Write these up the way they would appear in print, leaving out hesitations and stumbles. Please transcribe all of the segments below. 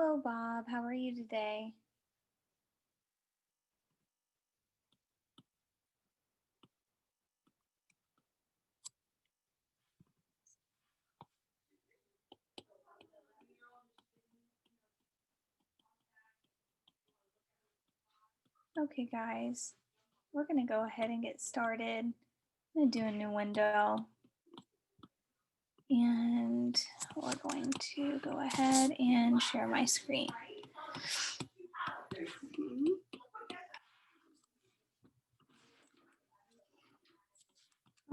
Hello, Bob. How are you today? Okay, guys, we're going to go ahead and get started. I'm going to do a new window. And we're going to go ahead and share my screen.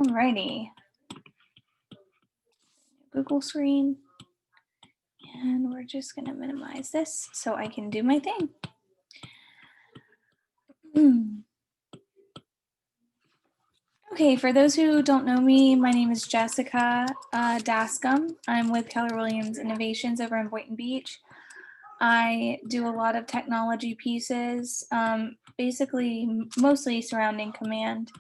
Alrighty. Google screen. And we're just going to minimize this so I can do my thing. Okay, for those who don't know me, my name is Jessica Dascom. I'm with Keller Williams Innovations over in Boynton Beach. I do a lot of technology pieces, basically mostly surrounding command.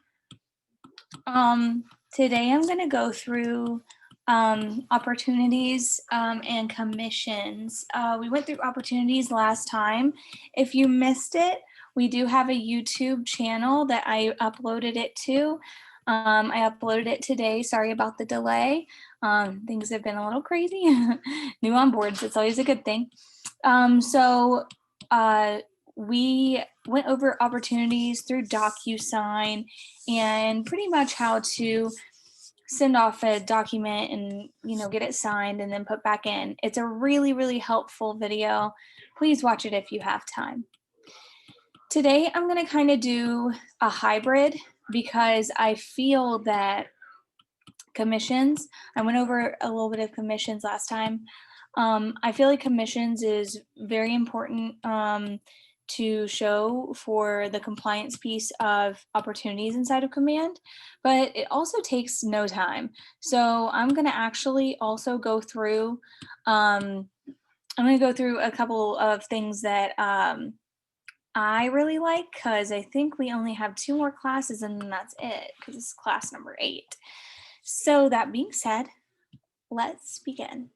Today I'm going to go through opportunities and commissions. We went through opportunities last time. If you missed it, we do have a YouTube channel that I uploaded it to. I uploaded it today. Sorry about the delay. Things have been a little crazy. New on boards, it's always a good thing. We went over opportunities through DocuSign and pretty much how to send off a document and get it signed and then put back in. It's a really, really helpful video. Please watch it if you have time. Today I'm going to kind of do a hybrid because I feel that commissions, I went over a little bit of commissions last time. I feel like commissions is very important to show for the compliance piece of opportunities inside of Command, but it also takes no time. So I'm going to actually also go through, I'm going to go through a couple of things that I really like, because I think we only have 2 more classes and then that's it, because it's class number 8. So that being said, let's begin.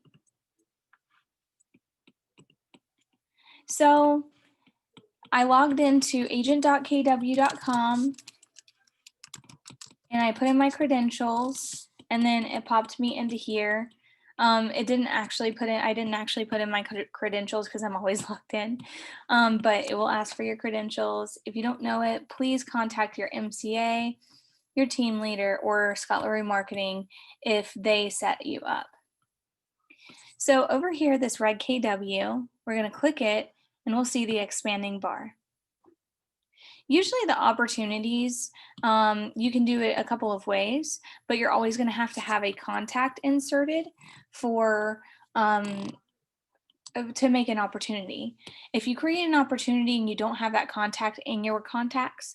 So I logged into agent.kw.com and I put in my credentials and then it popped me into here. I didn't actually put in my credentials because I'm always logged in, but it will ask for your credentials. If you don't know it, please contact your MCA, your team leader, or Scott Lurie Marketing if they set you up. So over here, this red KW, we're going to click it and we'll see the expanding bar. Usually the opportunities, you can do it a couple of ways, but you're always going to have a contact inserted for to make an opportunity. If you create an opportunity and you don't have that contact in your contacts,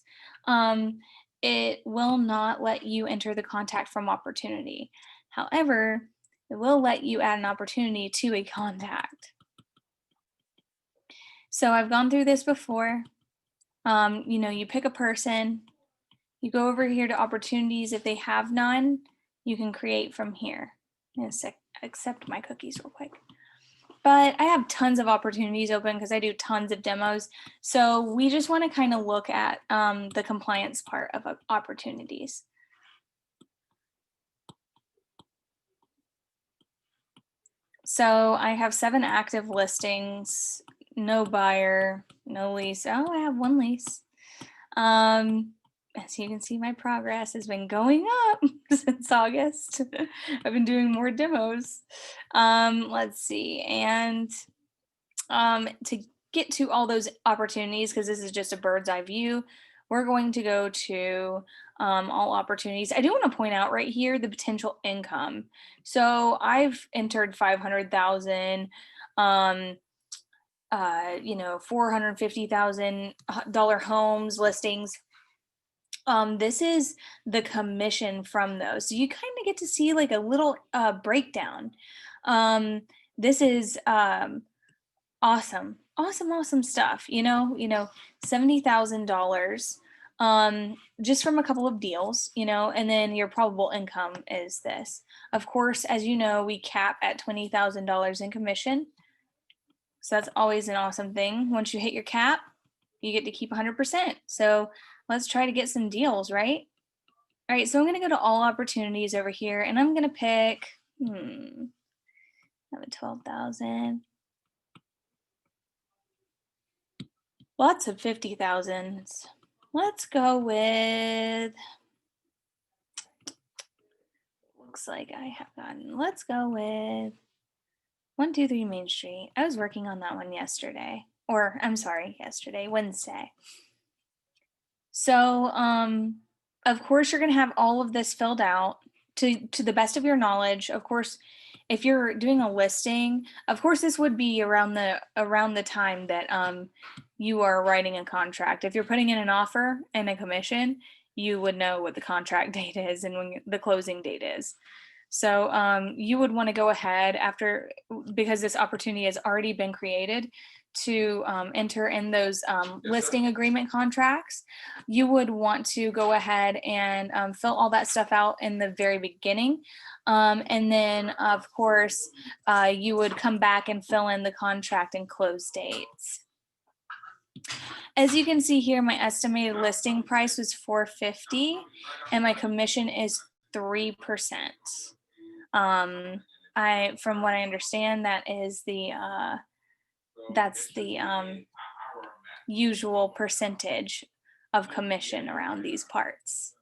it will not let you enter the contact from opportunity. However, it will let you add an opportunity to a contact. So I've gone through this before. You pick a person, you go over here to opportunities. If they have none, you can create from here. I'm gonna accept my cookies real quick. But I have tons of opportunities open because I do tons of demos. So we just want to kind of look at the compliance part of opportunities. So I have 7 active listings, no buyer, no lease. Oh, I have 1 lease. As you can see, my progress has been going up since August. I've been doing more demos. Let's see. And to get to all those opportunities, because this is just a bird's eye view, we're going to go to all opportunities. I do want to point out right here the potential income. So I've entered 500,000, $450,000 homes listings. This is the commission from those. So you kind of get to see like a little breakdown. This is awesome stuff. $70,000 just from a couple of deals, and then your probable income is this. Of course, as you know, we cap at $20,000 in commission. So that's always an awesome thing. Once you hit your cap, you get to keep 100%. So let's try to get some deals, right? All right, so I'm gonna go to all opportunities over here and I'm gonna pick, I have a 12,000. Lots of 50,000s. Let's go with, looks like I have gotten, let's go with 123 Main Street. I was working on that one yesterday, or I'm sorry, Wednesday. So, of course, you're going to have all of this filled out to the best of your knowledge. Of course, if you're doing a listing, of course, this would be around the time that you are writing a contract. If you're putting in an offer and a commission, you would know what the contract date is and when the closing date is. So you would want to go ahead after, because this opportunity has already been created, to enter in those listing agreement contracts. You would want to go ahead and fill all that stuff out in the very beginning. And then, of course, you would come back and fill in the contract and close dates. As you can see here, my estimated listing price was $450 and my commission is 3%. From what I understand, that is that's the usual percentage of commission around these parts.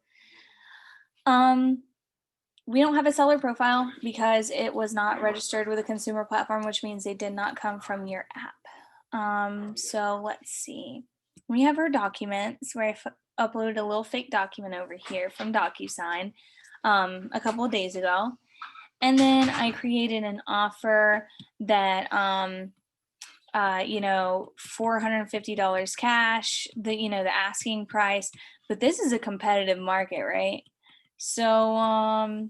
We don't have a seller profile because it was not registered with a consumer platform, which means they did not come from your app. So let's see. We have our documents where I uploaded a little fake document over here from DocuSign a couple of days ago. And then I created an offer that, $450 cash, the asking price, but this is a competitive market, right? So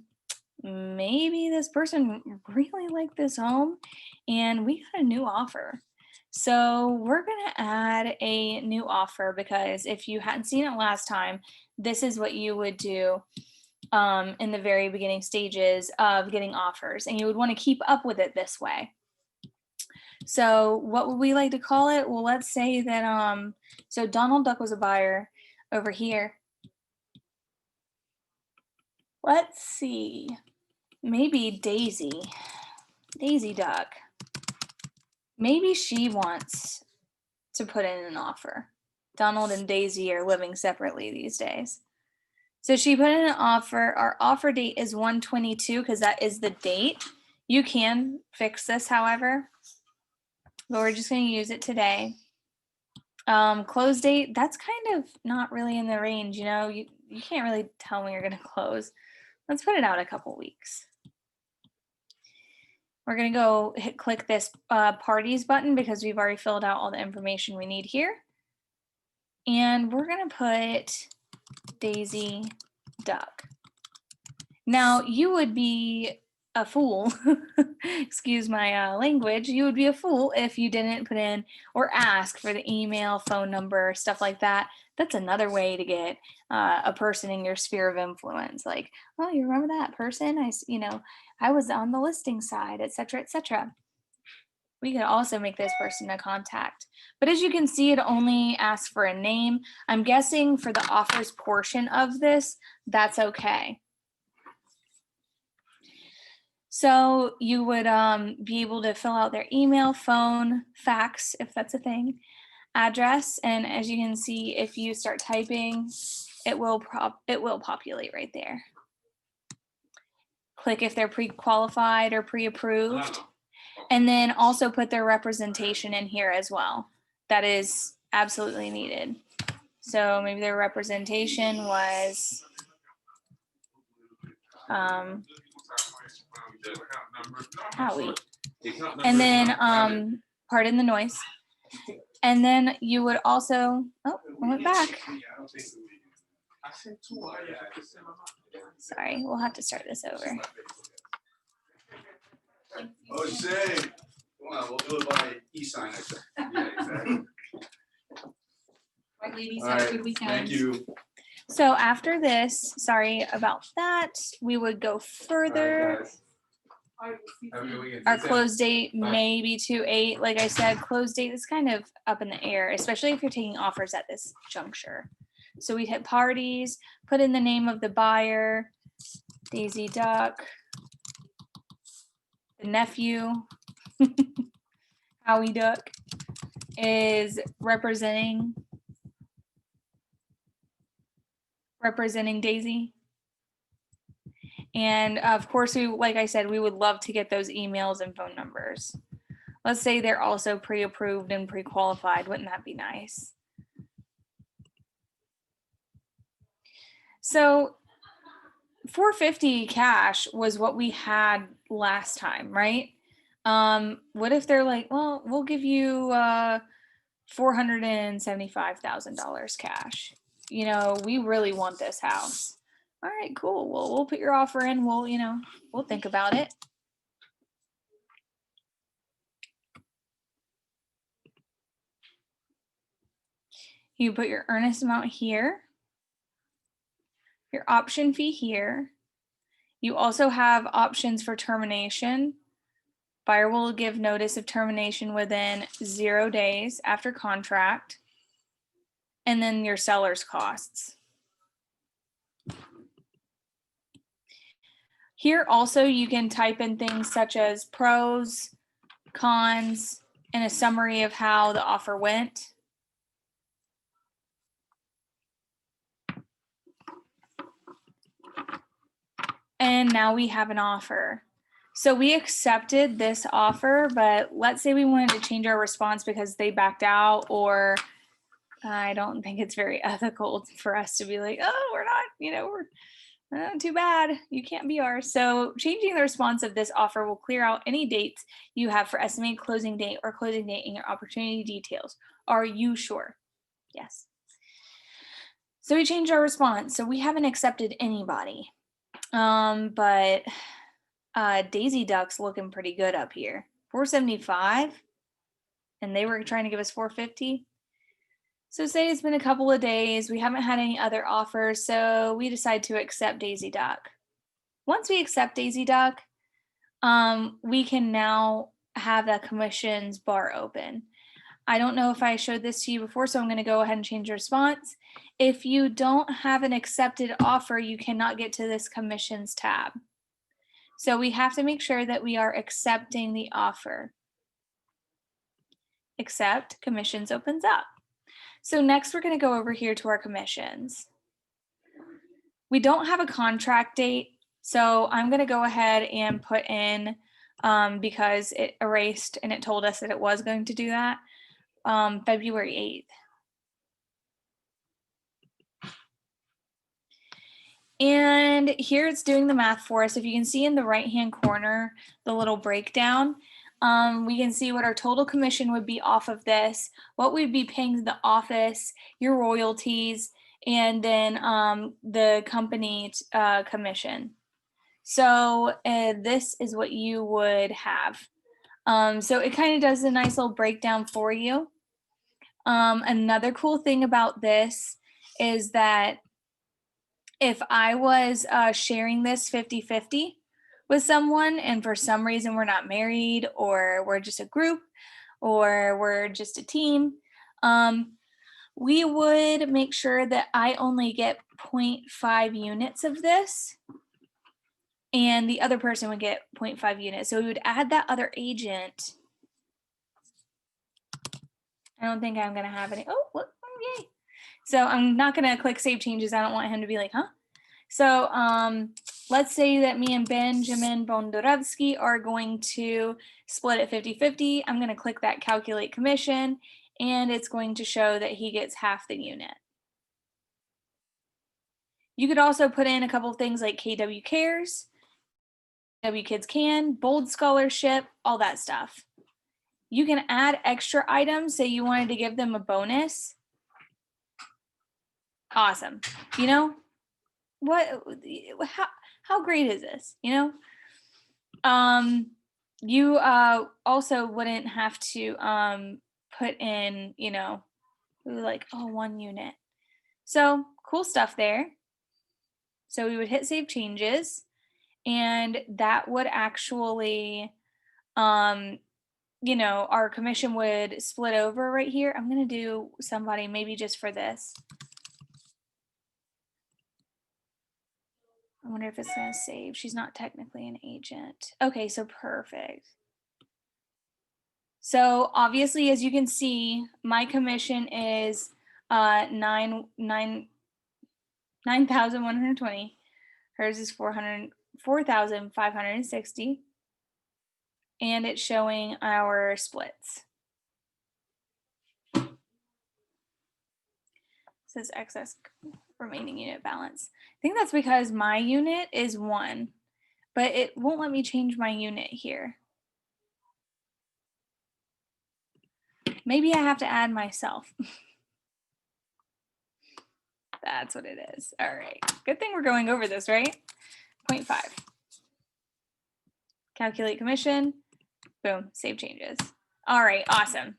maybe this person really liked this home and we got a new offer. So we're gonna add a new offer because if you hadn't seen it last time, this is what you would do in the very beginning stages of getting offers, and you would want to keep up with it this way. So what would we like to call it? Well, let's say that, so Donald Duck was a buyer over here. Let's see, maybe Daisy Duck. Maybe she wants to put in an offer. Donald and Daisy are living separately these days. So she put in an offer. Our offer date is 1/22 because that is the date. You can fix this, however, but we're just going to use it today. Close date, that's kind of not really in the range, you can't really tell when you're going to close. Let's put it out a couple weeks. We're going to go click this parties button because we've already filled out all the information we need here. And we're going to put Daisy Duck. Now, you would be a fool, excuse my language, you would be a fool if you didn't put in or ask for the email, phone number, stuff like that. That's another way to get a person in your sphere of influence. Like, oh, you remember that person? I was on the listing side, etc., etc. We could also make this person a contact. But as you can see, it only asks for a name. I'm guessing for the offers portion of this, that's okay. So you would be able to fill out their email, phone, fax, if that's a thing, address. And as you can see, if you start typing, it will populate right there. Click if they're pre-qualified or pre-approved. And then also put their representation in here as well. That is absolutely needed. So maybe their representation was Howie. And then pardon the noise. And then you would also, oh, I went back. Sorry, we'll have to start this over. Oh, Jay. Well, we'll do it by e-sign, I think. Yeah, exactly. Right, ladies, All have a right, good weekend. thank you. So after this, sorry about that, we would go further. All right, guys. Have a good weekend. Our Take care. close date Bye. may be 2/8. Like I said, close date is kind of up in the air, especially if you're taking offers at this juncture. So we'd hit parties, put in the name of the buyer, Daisy Duck, the nephew, Howie Duck, is representing Daisy. And of course, like I said, we would love to get those emails and phone numbers. Let's say they're also pre-approved and pre-qualified. Wouldn't that be nice? So $450 cash was what we had last time, right? What if they're like, well, we'll give you $475,000 cash. You know, we really want this house. All right, cool. Well, we'll put your offer in. We'll think about it. You put your earnest amount here, your option fee here. You also have options for termination. Buyer will give notice of termination within 0 days after contract. And then your seller's costs. Here also you can type in things such as pros, cons, and a summary of how the offer went. And now we have an offer. So we accepted this offer, but let's say we wanted to change our response because they backed out, or I don't think it's very ethical for us to be like, oh, we're not, we're too bad. You can't be ours. So changing the response of this offer will clear out any dates you have for estimated closing date or closing date in your opportunity details. Are you sure? Yes. So we changed our response. So we haven't accepted anybody. But Daisy Duck's looking pretty good up here. 475, and they were trying to give us 450. So say it's been a couple of days, we haven't had any other offers, so we decide to accept Daisy Duck. Once we accept Daisy Duck, we can now have the commissions bar open. I don't know if I showed this to you before, so I'm going to go ahead and change your response. If you don't have an accepted offer, you cannot get to this commissions tab. So we have to make sure that we are accepting the offer. Accept, commissions opens up. So next we're going to go over here to our commissions. We don't have a contract date, so I'm going to go ahead and put in, because it erased and it told us that it was going to do that, February 8th. And here it's doing the math for us. If you can see in the right-hand corner, the little breakdown, we can see what our total commission would be off of this, what we'd be paying the office, your royalties, and then the company commission. So this is what you would have. So it kind of does a nice little breakdown for you. Another cool thing about this is that if I was sharing this 50-50 with someone, and for some reason we're not married, or we're just a group, or we're just a team, we would make sure that I only get 0.5 units of this, and the other person would get 0.5 units. So we would add that other agent. I don't think I'm going to have any. Oh, look, yay. So I'm not going to click save changes. I don't want him to be like, huh? So let's say that me and Benjamin Bondarovsky are going to split it 50-50. I'm going to click that calculate commission, and it's going to show that he gets half the unit. You could also put in a couple of things like KW Cares, KW Kids Can, Bold Scholarship, all that stuff. You can add extra items. Say you wanted to give them a bonus. Awesome. You know, how great is this? You know, you also wouldn't have to put in, you know, like, oh, 1 unit. So cool stuff there. So we would hit save changes, and that would actually, you know, our commission would split over right here. I'm gonna do somebody maybe just for this. I wonder if it's gonna save. She's not technically an agent. Okay, so perfect. So obviously, as you can see, my commission is 9,120. Hers is 4,560. And it's showing our splits. It says excess remaining unit balance. I think that's because my unit is 1, but it won't let me change my unit here. Maybe I have to add myself. That's what it is. All right. Good thing we're going over this, right? 0.5. Calculate commission. Boom. Save changes. All right. Awesome.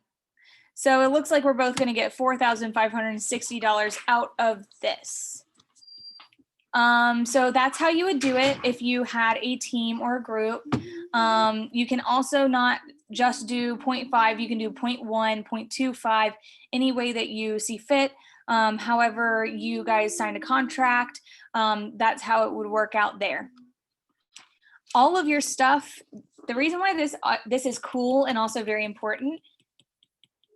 So it looks like we're both going to get $4,560 out of this. So that's how you would do it if you had a team or a group. You can also not just do 0.5, you can do 0.1, 0.25, any way that you see fit. However, you guys signed a contract, that's how it would work out there. All of your stuff, the reason why this is cool and also very important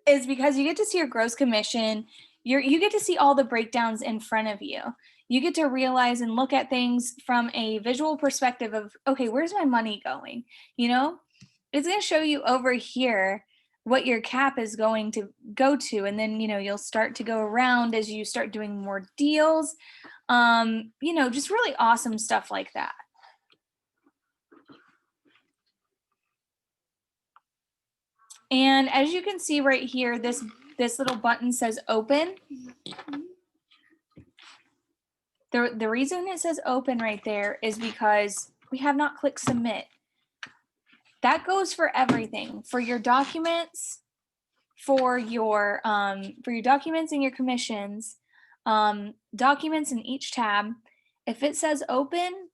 is because you get to see your gross commission. You get to see all the breakdowns in front of you. You get to realize and look at things from a visual perspective of, okay, where's my money going? You know, it's going to show you over here what your cap is going to go to. And then, you know, you'll start to go around as you start doing more deals. You know, just really awesome stuff like that. And as you can see right here, this little button says open. The reason it says open right there is because we have not clicked submit. That goes for everything, for your documents, for your documents and your commissions, documents in each tab. If it says open,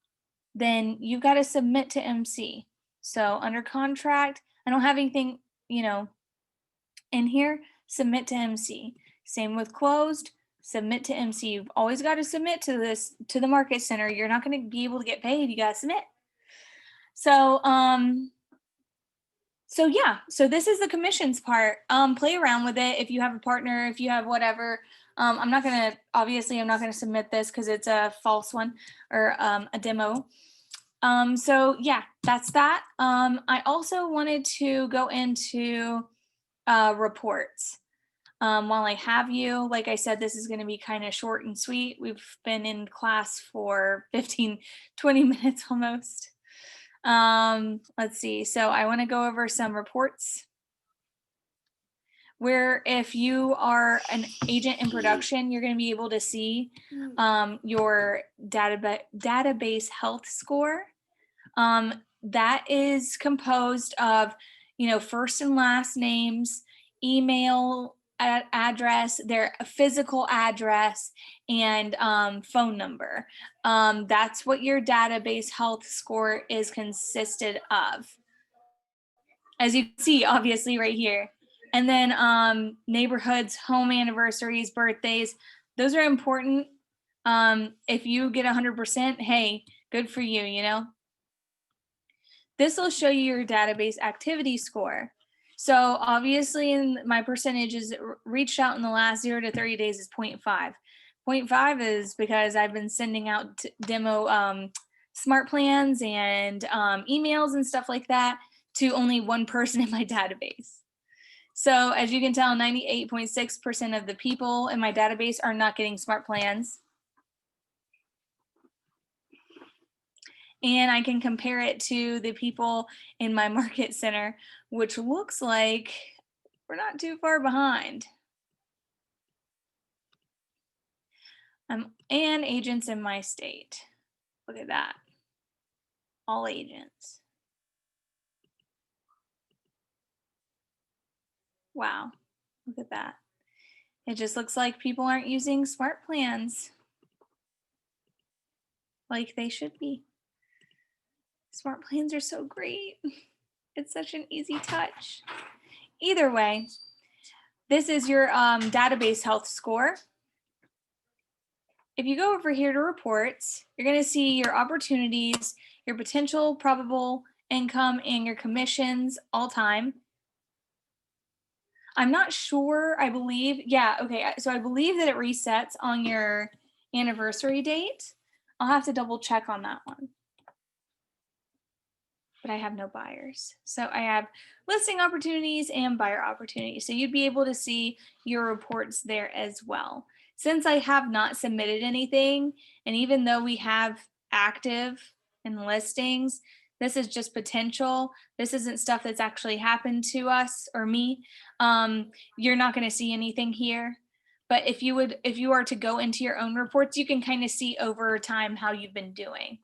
then you've got to submit to MC. So under contract, I don't have anything, you know, in here, submit to MC. Same with closed, submit to MC. You've always got to submit to this, to the market center. You're not going to be able to get paid. You got to submit. So, so yeah, so this is the commissions part. Play around with it. If you have a partner, if you have whatever, I'm not going to, obviously I'm not going to submit this because it's a false one or a demo. So yeah, that's that. I also wanted to go into reports. While I have you, like I said, this is going to be kind of short and sweet. We've been in class for 15, 20 minutes almost. Let's see. So I want to go over some reports where if you are an agent in production, you're going to be able to see your database health score. That is composed of, you know, first and last names, email address, their physical address, and phone number. That's what your database health score is consisted of. As you can see, obviously right here. And then neighborhoods, home anniversaries, birthdays, those are important. If you get 100%, hey, good for you, you know? This will show you your database activity score. So obviously my percentage is reached out in the last 0 to 30 days is 0.5. 0.5 is because I've been sending out demo smart plans and emails and stuff like that to only one person in my database. So as you can tell, 98.6% of the people in my database are not getting smart plans. And I can compare it to the people in my market center, which looks like we're not too far behind. And agents in my state. Look at that. All agents. Wow, look at that. It just looks like people aren't using smart plans like they should be. Smart plans are so great. It's such an easy touch. Either way, this is your database health score. If you go over here to reports, you're going to see your opportunities, your potential probable income, and your commissions all time. I'm not sure, I believe, yeah, okay, so I believe that it resets on your anniversary date. I'll have to double check on that one. But I have no buyers. So I have listing opportunities and buyer opportunities. So you'd be able to see your reports there as well. Since I have not submitted anything, and even though we have active and listings, this is just potential. This isn't stuff that's actually happened to us or me. You're not going to see anything here. But if you are to go into your own reports, you can kind of see over time how you've been doing.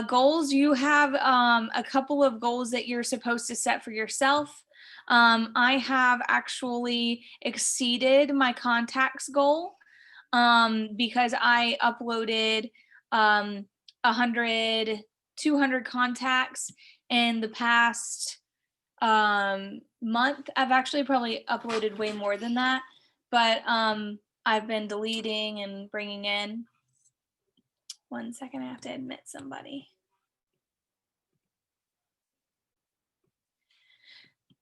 Goals, you have a couple of goals that you're supposed to set for yourself. I have actually exceeded my contacts goal because I uploaded 100, 200 contacts in the past month. I've actually probably uploaded way more than that, but I've been deleting and bringing in. 1 second, I have to admit somebody.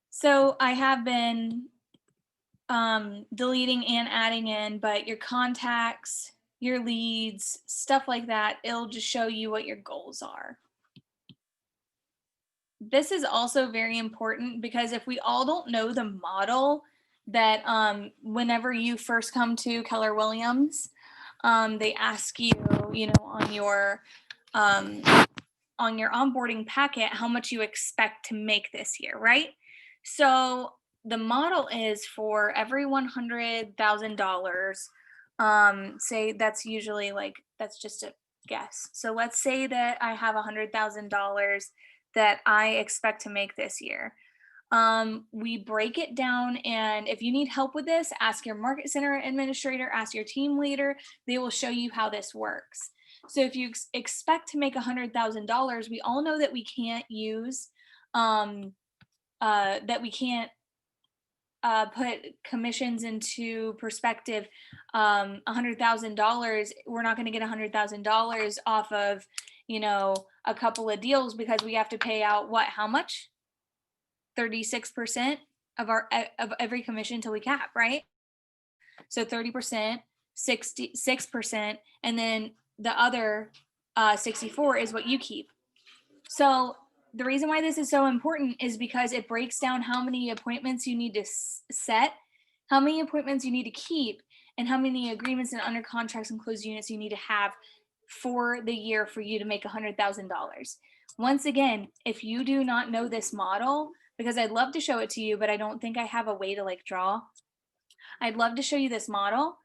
So I have been deleting and adding in, but your contacts, your leads, stuff like that, it'll just show you what your goals are. This is also very important because if we all don't know the model that whenever you first come to Keller Williams, they ask you, on your onboarding packet, how much you expect to make this year, right? So the model is for every $100,000, say that's usually that's just a guess. So let's say that I have $100,000 that I expect to make this year. We break it down, and if you need help with this, ask your market center administrator, ask your team leader. They will show you how this works. So if you expect to make $100,000, we all know that we can't use put commissions into perspective. $100,000, we're not going to get $100,000 off of a couple of deals because we have to pay out how much? 36% of every commission till we cap, right? So 30%, 66%, and then the other 64 is what you keep. So the reason why this is so important is because it breaks down how many appointments you need to set, how many appointments you need to keep, and how many agreements and under contracts and closed units you need to have for the year for you to make $100,000. Once again, if you do not know this model, because I'd love to show it to you, but I don't think I have a way to draw. I'd love to show you this model,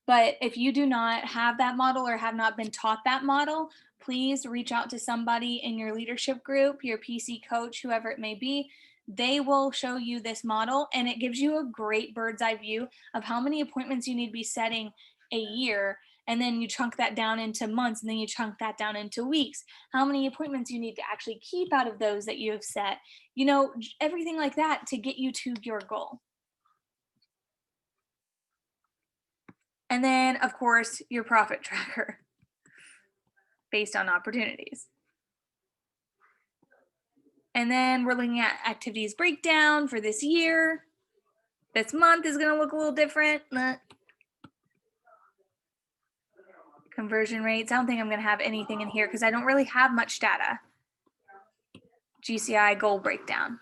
but if you do not have that model or have not been taught that model, please reach out to somebody in your leadership group, your PC coach, whoever it may be. They will show you this model, and it gives you a great bird's eye view of how many appointments you need to be setting a year. And then you chunk that down into months, and then you chunk that down into weeks. How many appointments you need to actually keep out of those that you have set, everything like that to get you to your goal. And then, of course, your profit tracker based on opportunities. And then we're looking at activities breakdown for this year. This month is going to look a little different. Conversion rates. I don't think I'm going to have anything in here because I don't really have much data. GCI goal breakdown.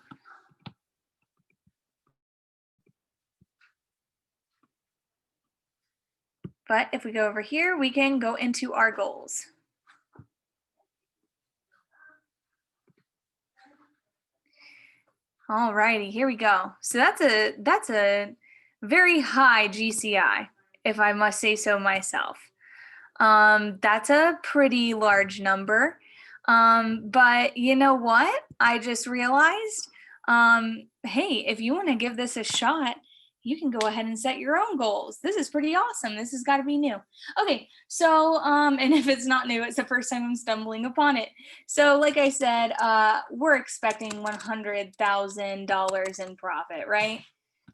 But if we go over here, we can go into our goals. All righty, here we go. So that's a very high GCI, if I must say so myself. That's a pretty large number. But you know what? I just realized, hey, if you want to give this a shot, you can go ahead and set your own goals. This is pretty awesome. This has got to be new. Okay, so and if it's not new, it's the first time I'm stumbling upon it. So like I said, we're expecting $100,000 in profit, right?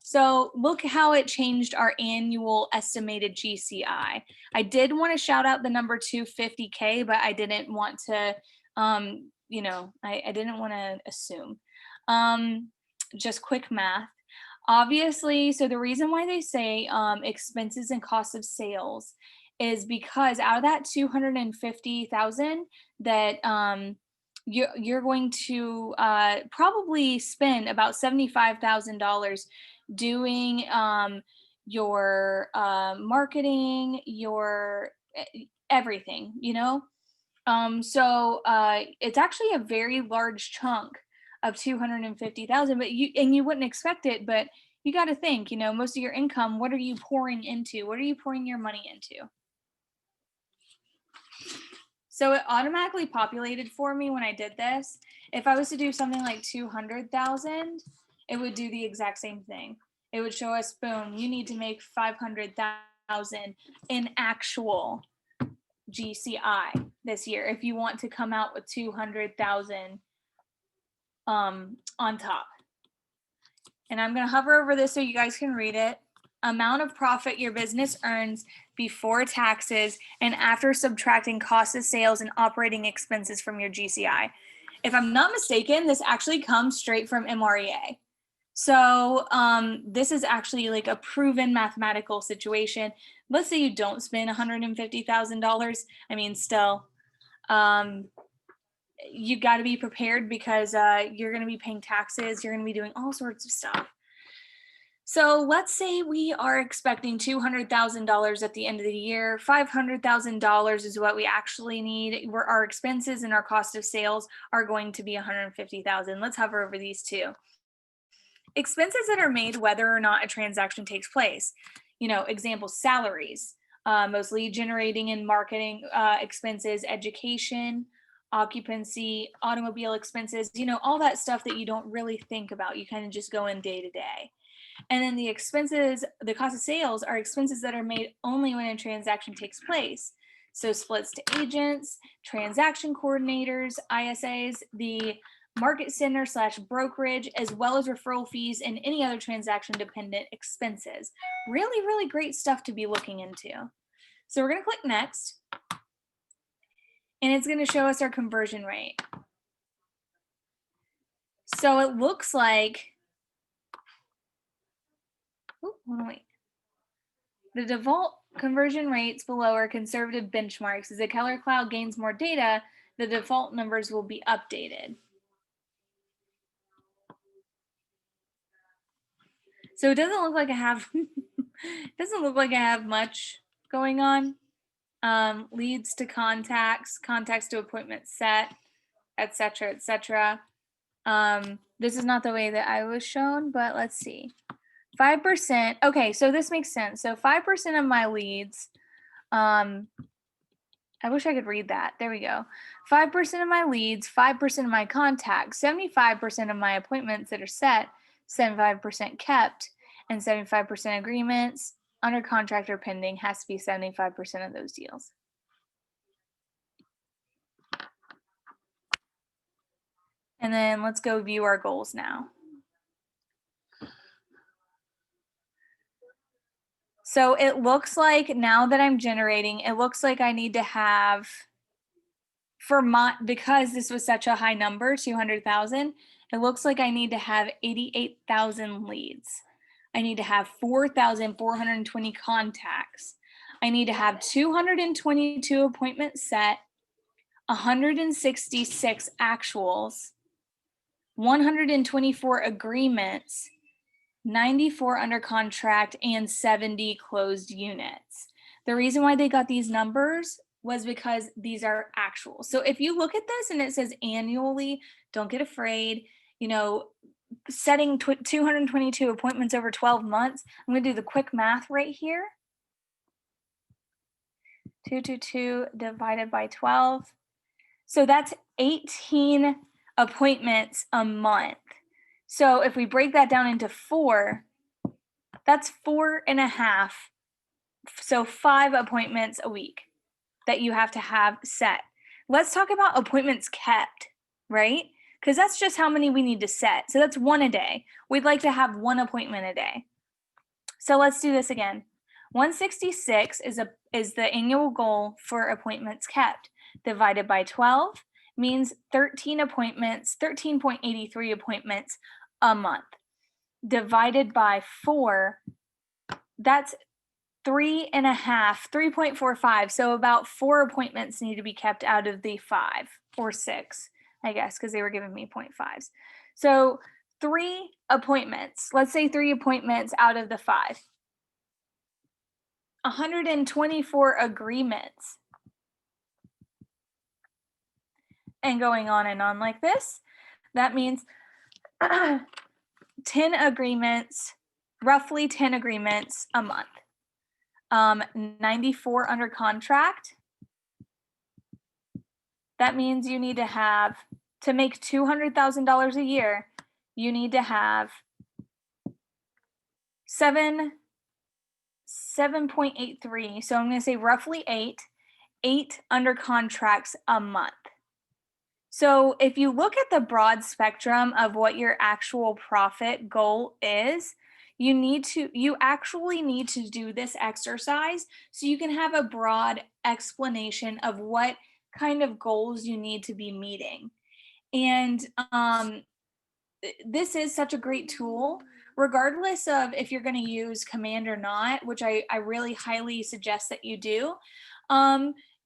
So look how it changed our annual estimated GCI. I did want to shout out the number 250K, but I didn't want to, you know, I didn't want to assume. Just quick math. Obviously, so the reason why they say expenses and cost of sales is because out of that 250,000 that you're going to probably spend about $75,000 doing your marketing, your everything, you know? So it's actually a very large chunk of 250,000, but you wouldn't expect it, but you got to think, you know, most of your income, what are you pouring into? What are you pouring your money into? So it automatically populated for me when I did this. If I was to do something like 200,000, it would do the exact same thing. It would show us, boom, you need to make 500,000 in actual GCI this year if you want to come out with 200,000 on top. And I'm going to hover over this so you guys can read it. Amount of profit your business earns before taxes and after subtracting cost of sales and operating expenses from your GCI. If I'm not mistaken, this actually comes straight from MREA. So this is actually like a proven mathematical situation. Let's say you don't spend $150,000. I mean, still, you got to be prepared because you're going to be paying taxes. You're going to be doing all sorts of stuff. So let's say we are expecting $200,000 at the end of the year. $500,000 is what we actually need. Where our expenses and our cost of sales are going to be $150,000. Let's hover over these two. Expenses that are made whether or not a transaction takes place. You know, example, salaries, mostly generating and marketing expenses, education, occupancy, automobile expenses, you know, all that stuff that you don't really think about. You kind of just go in day to day. And then the expenses, the cost of sales are expenses that are made only when a transaction takes place. So splits to agents, transaction coordinators, ISAs, the market center / brokerage, as well as referral fees and any other transaction dependent expenses. Really, really great stuff to be looking into. So we're going to click next. And it's going to show us our conversion rate. So it looks like, hold on, wait. The default conversion rates below are conservative benchmarks. As the Keller Cloud gains more data, the default numbers will be updated. So it doesn't look like I have much going on. Leads to contacts, contacts to appointment set, etc., etc. This is not the way that I was shown, but let's see. 5%. Okay, so this makes sense. So 5% of my leads, I wish I could read that. There we go. 5% of my leads, 5% of my contacts, 75% of my appointments that are set, 75% kept, and 75% agreements under contract or pending has to be 75% of those deals. And then let's go view our goals now. So it looks like now that I'm generating, it looks like I need to have, because this was such a high number, 200,000, it looks like I need to have 88,000 leads. I need to have 4,420 contacts. I need to have 222 appointments set, 166 actuals, 124 agreements, 94 under contract, and 70 closed units. The reason why they got these numbers was because these are actual. So if you look at this and it says annually, don't get afraid. You know, setting 222 appointments over 12 months, I'm going to do the quick math right here. 222 divided by 12. So that's 18 appointments a month. So if we break that down into 4, That's 4.5. So 5 appointments a week that you have to have set. Let's talk about appointments kept, right? Because that's just how many we need to set. So that's 1 a day. We'd like to have 1 appointment a day. So let's do this again. 166 is the annual goal for appointments kept. Divided by 12 means 13 appointments, 13.83 appointments a month. Divided by 4, that's 3.45. So about 4 appointments need to be kept out of the 5 or 6, I guess, because they were giving me 0.5s. So 3 appointments, let's say 3 appointments out of the 5. 124 agreements. And going on and on like this, that means 10 agreements, roughly 10 agreements a month. 94 under contract. That means you need to have, to make $200,000 a year, you need to have 7.83. So I'm going to say roughly 8 under contracts a month. So if you look at the broad spectrum of what your actual profit goal is, you actually need to do this exercise so you can have a broad explanation of what kind of goals you need to be meeting. And this is such a great tool, regardless of if you're going to use Command or not, which I really highly suggest that you do.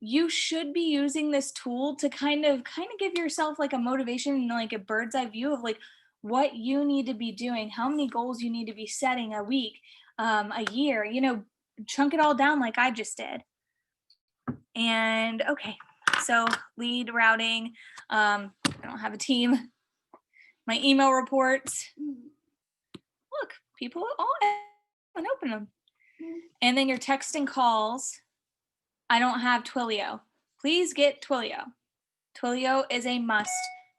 You should be using this tool to kind of give yourself like a motivation and like a bird's eye view of like what you need to be doing, how many goals you need to be setting a week, a year, chunk it all down like I just did. And okay, so lead routing, I don't have a team. My email reports, look, people all and open them. And then your text and calls, I don't have Twilio. Please get Twilio. Twilio is a must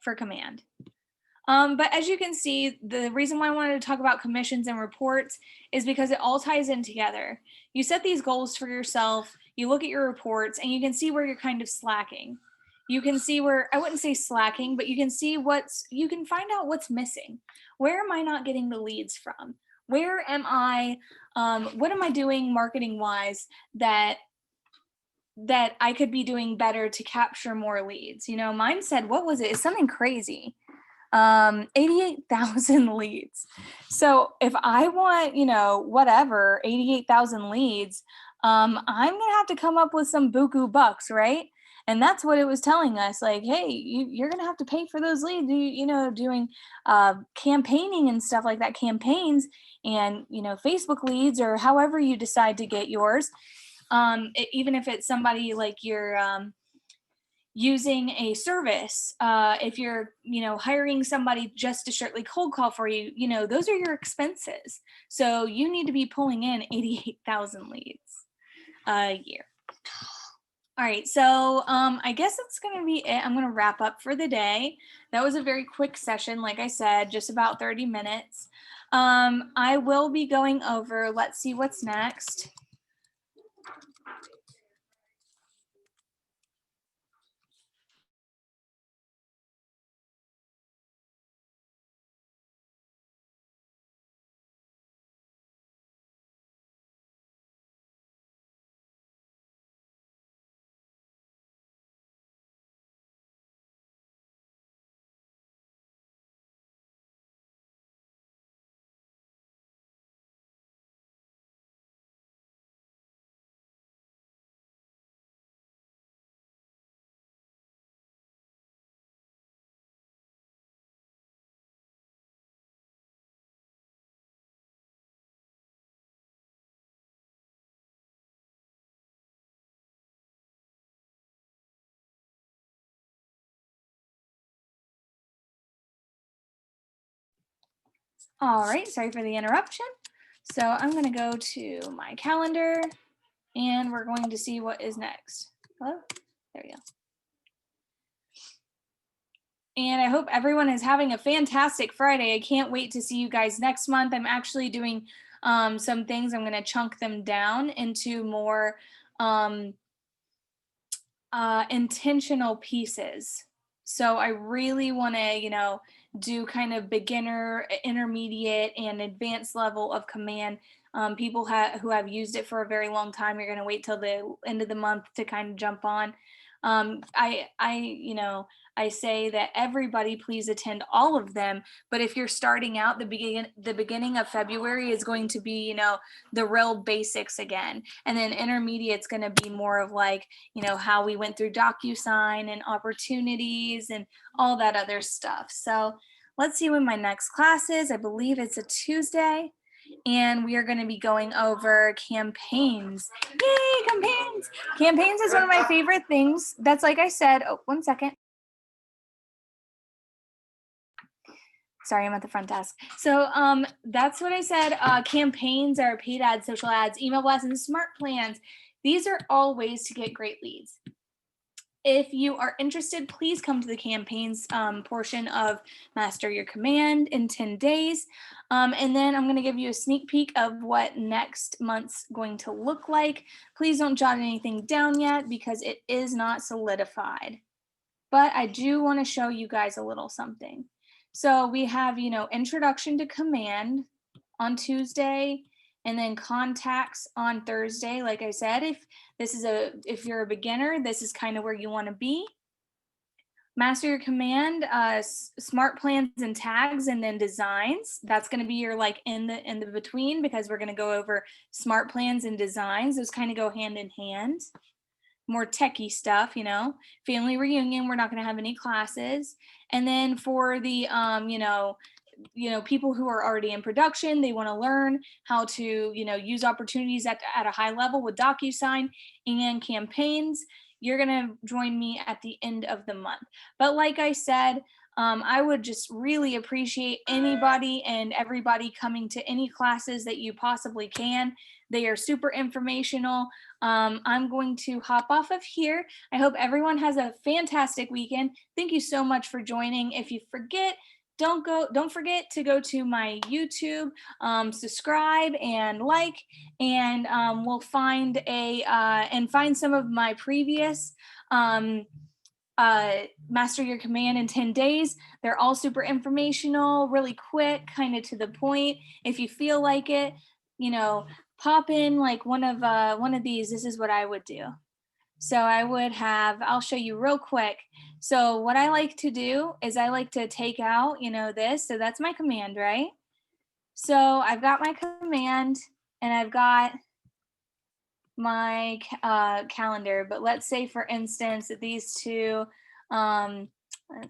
for Command. But as you can see, the reason why I wanted to talk about commissions and reports is because it all ties in together. You set these goals for yourself, you look at your reports, and you can see where you're kind of slacking. You can see where, I wouldn't say slacking, but you can see you can find out what's missing. Where am I not getting the leads from? Where am I, what am I doing marketing wise that I could be doing better to capture more leads? Mine said, what was it? It's something crazy. 88,000 leads. So if I want, whatever, 88,000 leads, I'm going to have to come up with some buku bucks, right? And that's what it was telling us, like, hey, you're going to have to pay for those leads, doing campaigning and stuff like that, campaigns and, Facebook leads or however you decide to get yours. Even if it's somebody like you're using a service, if you're, hiring somebody just to strictly cold call for you, those are your expenses. So you need to be pulling in 88,000 leads a year. All right, so I guess that's going to be it. I'm going to wrap up for the day. That was a very quick session, like I said, just about 30 minutes. I will be going over, let's see what's next. All right, sorry for the interruption. So I'm going to go to my calendar and we're going to see what is next. Hello? There we go. And I hope everyone is having a fantastic Friday. I can't wait to see you guys next month. I'm actually doing some things. I'm going to chunk them down into more intentional pieces. So I really want to, do kind of beginner, intermediate, and advanced level of command. People who have used it for a very long time, you're going to wait till the end of the month to kind of jump on. I say that everybody please attend all of them. But if you're starting out, the beginning of February is going to be, the real basics again. And then intermediate's going to be more of like, how we went through DocuSign and opportunities and all that other stuff. So let's see when my next class is. I believe it's a Tuesday. And we are going to be going over campaigns. Yay, campaigns! Campaigns is one of my favorite things. That's like I said, oh, 1 second. Sorry, I'm at the front desk. So that's what I said. Campaigns are paid ads, social ads, email blasts, and smart plans. These are all ways to get great leads. If you are interested, please come to the campaigns portion of Master Your Command in 10 days. And then I'm going to give you a sneak peek of what next month's going to look like. Please don't jot anything down yet because it is not solidified. But I do want to show you guys a little something. So we have, introduction to command on Tuesday, and then contacts on Thursday. Like I said, if you're a beginner, this is kind of where you want to be. Master Your Command, smart plans and tags, and then designs. That's going to be your like in the between, because we're going to go over smart plans and designs. Those kind of go hand in hand. More techie stuff, family reunion, we're not going to have any classes. And then for the people who are already in production, they want to learn how to use opportunities at a high level with DocuSign and campaigns. You're going to join me at the end of the month. But like I said, I would just really appreciate anybody and everybody coming to any classes that you possibly can. They are super informational. I'm going to hop off of here. I hope everyone has a fantastic weekend. Thank you so much for joining. If you forget, don't forget to go to my YouTube, subscribe and like, and we'll find find some of my previous Master Your Command in 10 days. They're all super informational, really quick, kind of to the point. If you feel like it, pop in like one of these. This is what I would do. So I'll show you real quick. So what I like to do is I like to take out, this. So that's my command, right? So I've got my command and I've got my calendar. But let's say, for instance, that these two, let's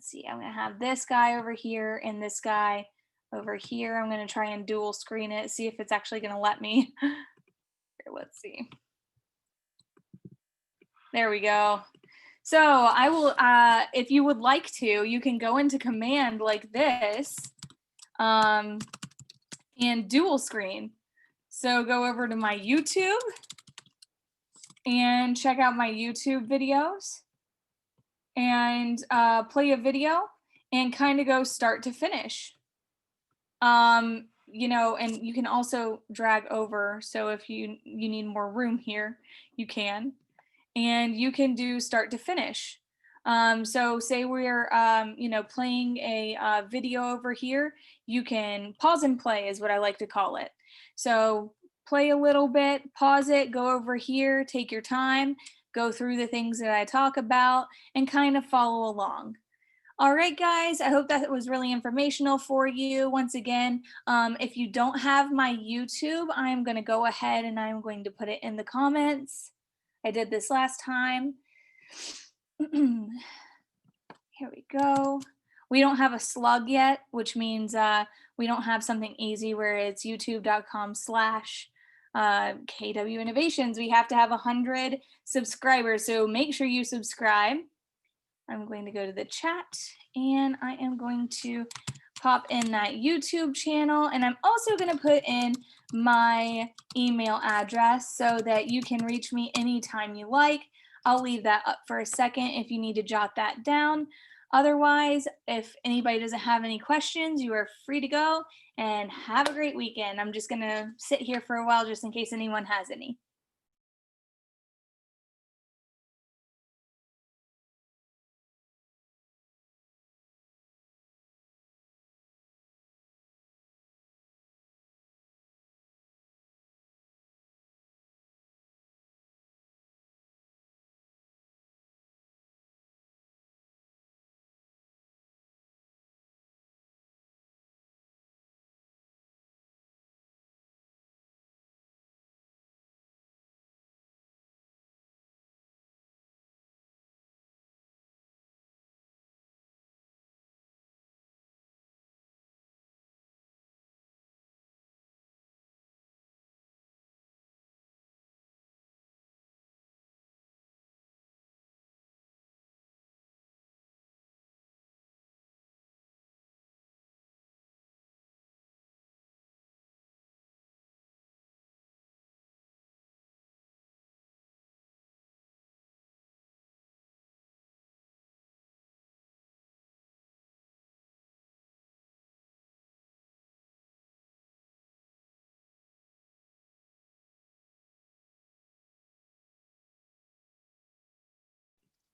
see, I'm going to have this guy over here and this guy over here. I'm going to try and dual screen it, see if it's actually going to let me. Here, let's see. There we go. So I will, if you would like to, you can go into command like this and dual screen. So go over to my YouTube and check out my YouTube videos and play a video and kind of go start to finish. And you can also drag over. So if you need more room here, you can. And you can do start to finish. So say we're, playing a video over here, you can pause and play is what I like to call it. So play a little bit, pause it, go over here, take your time, go through the things that I talk about and kind of follow along. All right, guys, I hope that was really informational for you. Once again, if you don't have my YouTube, I'm going to go ahead and I'm going to put it in the comments. I did this last time. Here we go. We don't have a slug yet, which means we don't have something easy where it's youtube.com/KW Innovations. We have to have 100 subscribers, so make sure you subscribe. I'm going to go to the chat and I am going to pop in that YouTube channel, and I'm also going to put in my email address so that you can reach me anytime you like. I'll leave that up for a second if you need to jot that down. Otherwise, if anybody doesn't have any questions, you are free to go and have a great weekend. I'm just going to sit here for a while just in case anyone has any.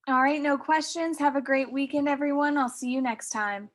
All right, no questions. Have a great weekend, everyone. I'll see you next time.